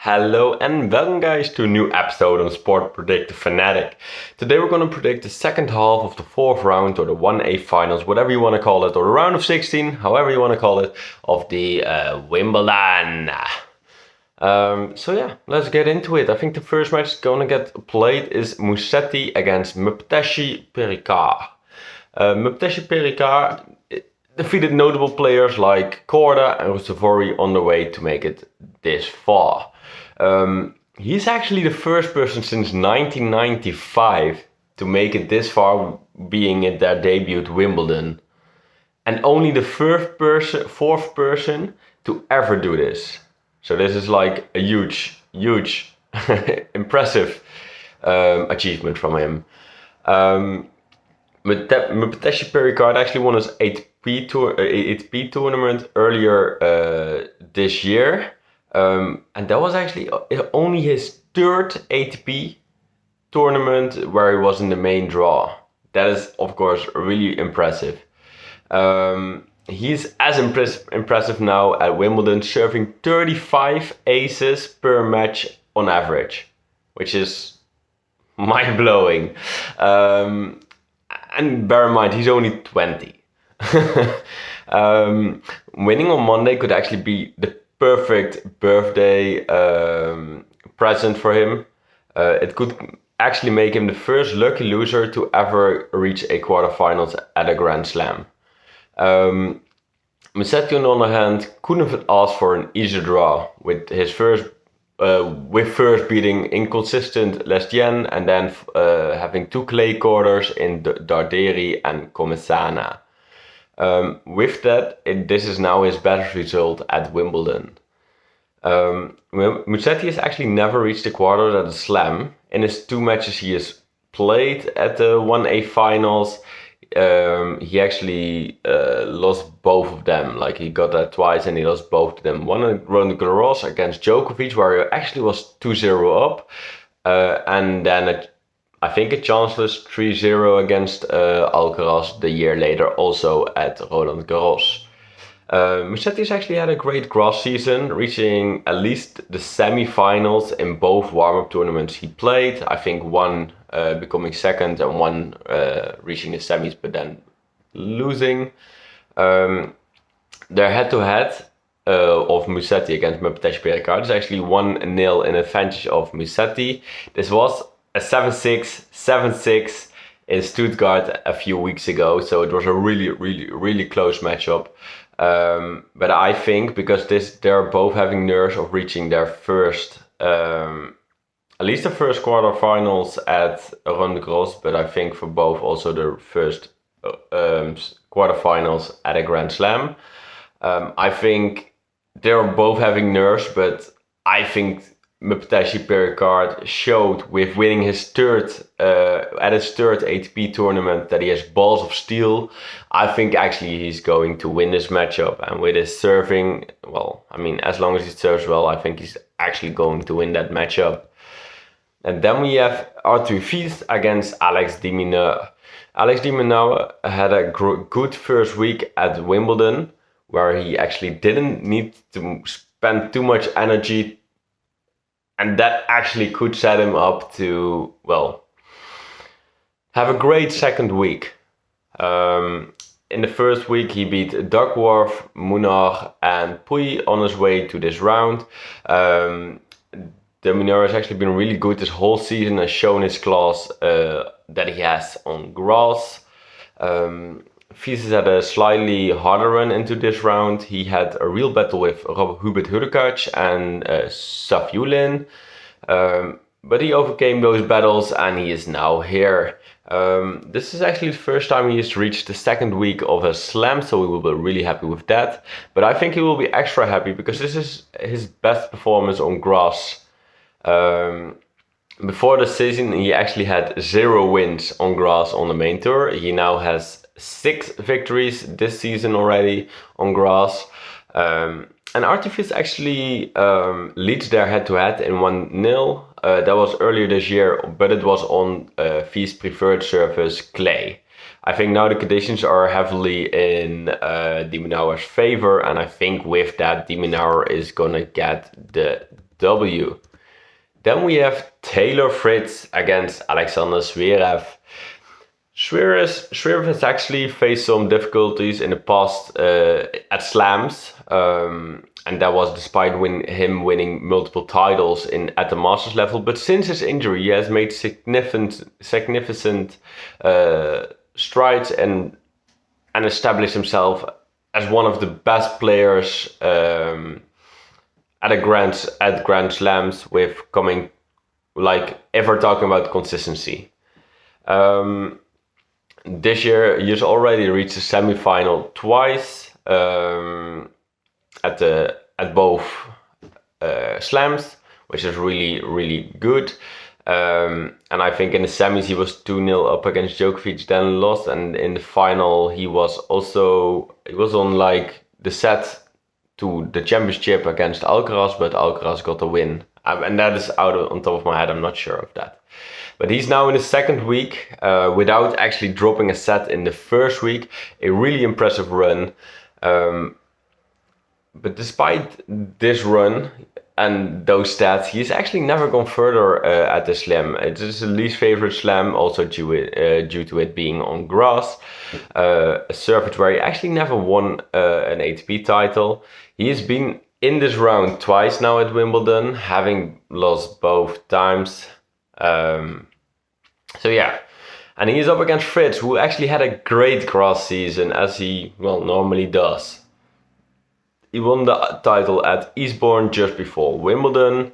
Hello and welcome guys to a new episode on Sport Predict the Fanatic. Today we're going to predict the second half of the fourth round or the 1A finals, whatever you want to call it, or the round of 16, however you want to call it, of the Wimbledon. Let's get into it. I think the first match going to get played is Musetti against Mpteshi Perikar. Mpteshi Perikar defeated notable players like Korda and Rustavori on the way to make it this far. He's actually the first person since 1995 to make it this far, being at their debut at Wimbledon. And only the fourth person to ever do this. So this is like a huge impressive achievement from him. Mpteshi Perikar actually won his ATP tournament earlier this year. And that was actually only his third ATP tournament where he was in the main draw. That is, of course, really impressive. He's as impressive now at Wimbledon, serving 35 aces per match on average, which is mind-blowing. And bear in mind, he's only 20. Winning on Monday could actually be the perfect birthday present for him. It could actually make him the first lucky loser to ever reach a quarterfinals at a Grand Slam. Musetti, on the other hand, couldn't have asked for an easier draw with his first beating inconsistent Lestienne and then having two clay quarters in Darderi and Comesana. With that, this is now his best result at Wimbledon. Musetti has actually never reached the quarters at a slam. In his two matches he has played at the 1A finals, he actually lost both of them. Like, he got that twice and he lost both of them. One at Roland Garros against Djokovic, where he actually was 2-0 up, and then I think a chanceless 3-0 against Alcaraz the year later, also at Roland Garros. Musetti has actually had a great grass season, reaching at least the semi-finals in both warm-up tournaments he played. I think one becoming second and one reaching the semis but then losing. Their head-to-head of Musetti against Mpteshi Perikar is actually 1-0 in advantage of Musetti. This was a 7-6, 7-6 in Stuttgart a few weeks ago, so it was a really close matchup. But I think because they're both having nerves of reaching their first, at least the first quarterfinals at Roland Garros, but I think for both also the first quarterfinals at a Grand Slam. I think they're both having nerves, but I think Mpteshi Perikar showed with winning his third ATP tournament that he has balls of steel. I think actually he's going to win this matchup, and with his serving, well, I mean, as long as he serves well, I think he's actually going to win that matchup. And then we have Arthur Fils against Alex de Minaur. Alex de Minaur had a good first week at Wimbledon, where he actually didn't need to spend too much energy. And that actually could set him up to, well, have a great second week. In the first week, he beat Duckworth, Munar, and Puy on his way to this round. De Minaur has actually been really good this whole season, has shown his class that he has on grass. Fils had a slightly harder run into this round. He had a real battle with Hubert Hurkacz and Safiullin, but he overcame those battles and he is now here. This is actually the first time he has reached the second week of a slam, so we will be really happy with that. But I think he will be extra happy because this is his best performance on grass. Before the season, he actually had 0 wins on grass on the main tour. He now has 6 victories this season already on grass. And Arthur Fils actually leads their head-to-head in 1-0. That was earlier this year, but it was on Fils' preferred surface, clay. I think now the conditions are heavily in de Minaur's favor, and I think with that, de Minaur is gonna get the W. Then we have Taylor Fritz against Alexander Zverev. Zverev has actually faced some difficulties in the past at slams, and that was despite him winning multiple titles at the Masters level. But since his injury, he has made significant strides and established himself as one of the best players at Grand Slams, with coming, like, if we're talking about consistency. This year, he's already reached the semi-final twice at both slams, which is really, really good. And I think in the semis he was 2-0 up against Djokovic, then lost, and in the final he was on like the set to the championship against Alcaraz, but Alcaraz got the win. And that is on top of my head, I'm not sure of that. But he's now in the second week without actually dropping a set in the first week. A really impressive run. But despite this run and those stats, he's actually never gone further at the slam. It is the least favorite slam, also due to it being on grass. A surface where he actually never won an ATP title. He has been in this round twice now at Wimbledon, having lost both times. So yeah, and he's up against Fritz, who actually had a great grass season, as he normally does. He won the title at Eastbourne just before Wimbledon,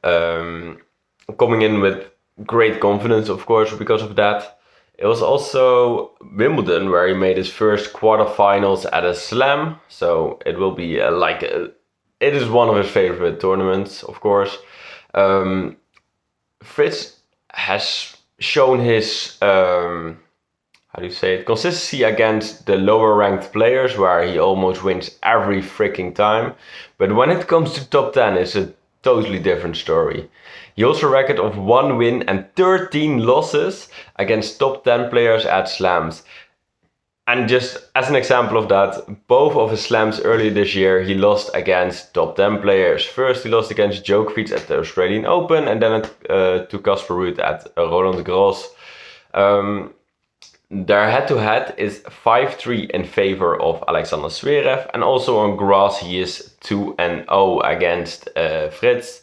coming in with great confidence, of course, because of that. It was also Wimbledon where he made his first quarterfinals at a slam, so it will be it is one of his favorite tournaments, of course. Fritz has shown his consistency against the lower ranked players, where he almost wins every freaking time. But when it comes to top 10, it's a totally different story. He holds a record of 1 win and 13 losses against top 10 players at slams. And just as an example of that, both of his slams earlier this year, he lost against top 10 players. First, he lost against Djokovic at the Australian Open, and then to Casper Ruud at Roland Garros. Their head-to-head is 5-3 in favor of Alexander Zverev, and also on grass he is 2-0 against Fritz.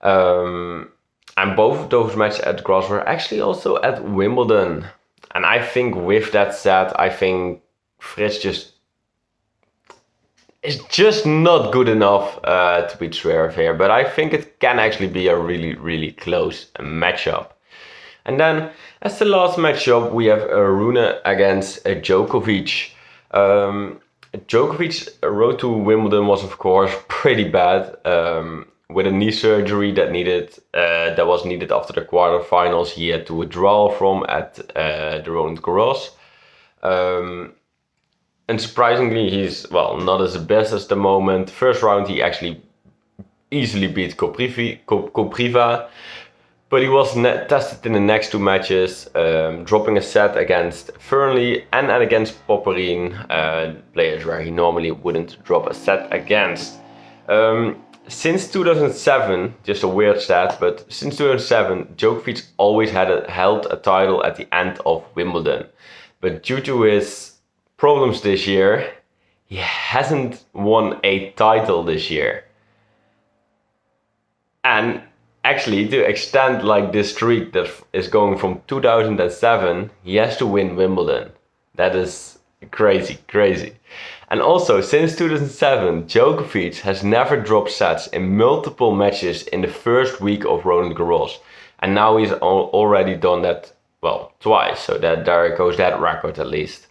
And both of those matches at grass were actually also at Wimbledon. And I think with that said, I think Fritz is just not good enough to beat Zverev here. But I think it can actually be a really, really close matchup. And then, as the last matchup, we have Rune against Djokovic. Djokovic's road to Wimbledon was, of course, pretty bad. With a knee surgery that was needed after the quarterfinals, he had to withdraw from at the Roland Garros. And surprisingly, he's not as the best as the moment. First round, he actually easily beat Kopriva, but he was tested in the next two matches, dropping a set against Fernley and against Popperin, players where he normally wouldn't drop a set against. Since 2007, just a weird stat, but since 2007, Djokovic always held a title at the end of Wimbledon. But due to his problems this year, he hasn't won a title this year. And actually, to extend like this streak that is going from 2007, he has to win Wimbledon. That is crazy. And also, since 2007, Djokovic has never dropped sets in multiple matches in the first week of Roland Garros. And now he's already done that, twice. So there goes that record at least.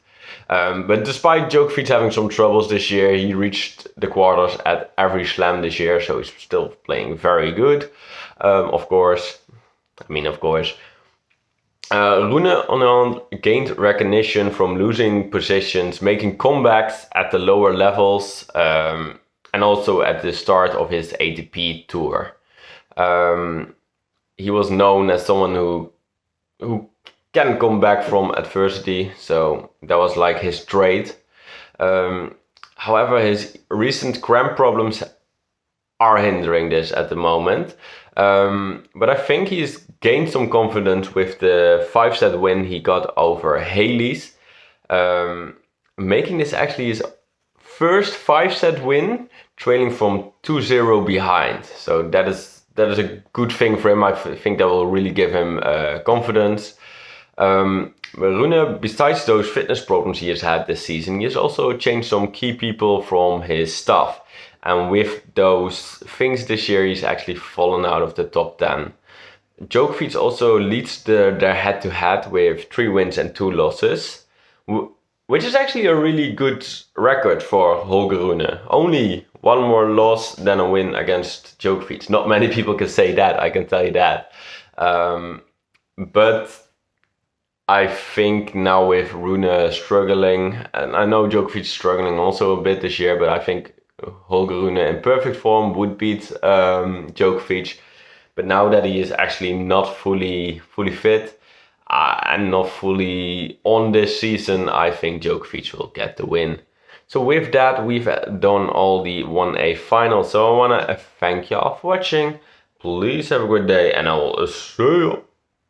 But despite Djokovic having some troubles this year, he reached the quarters at every slam this year. So he's still playing very good. Of course. Rune on gained recognition from losing positions, making comebacks at the lower levels, and also at the start of his ATP tour. He was known as someone who can come back from adversity, so that was like his trait. However, his recent cramp problems are hindering this at the moment. But I think he's gained some confidence with the 5-set win he got over Haley's, making this actually his first 5-set win, trailing from 2-0 behind. So that is a good thing for him. I think that will really give him confidence. Rune, besides those fitness problems he has had this season, he has also changed some key people from his staff. And with those things this year, he's actually fallen out of the top 10. Djokovic also leads their head-to-head with 3 wins and 2 losses, which is actually a really good record for Holger Rune. Only 1 more loss than a win against Djokovic. Not many people can say that, I can tell you that. But I think now with Rune struggling, and I know Djokovic is struggling also a bit this year, but I think Holger Rune in perfect form would beat Djokovic. But now that he is actually not fully fit and not fully on this season, I think Djokovic will get the win. So with that, we've done all the 1A finals. So I want to thank you all for watching. Please have a good day, and I will see you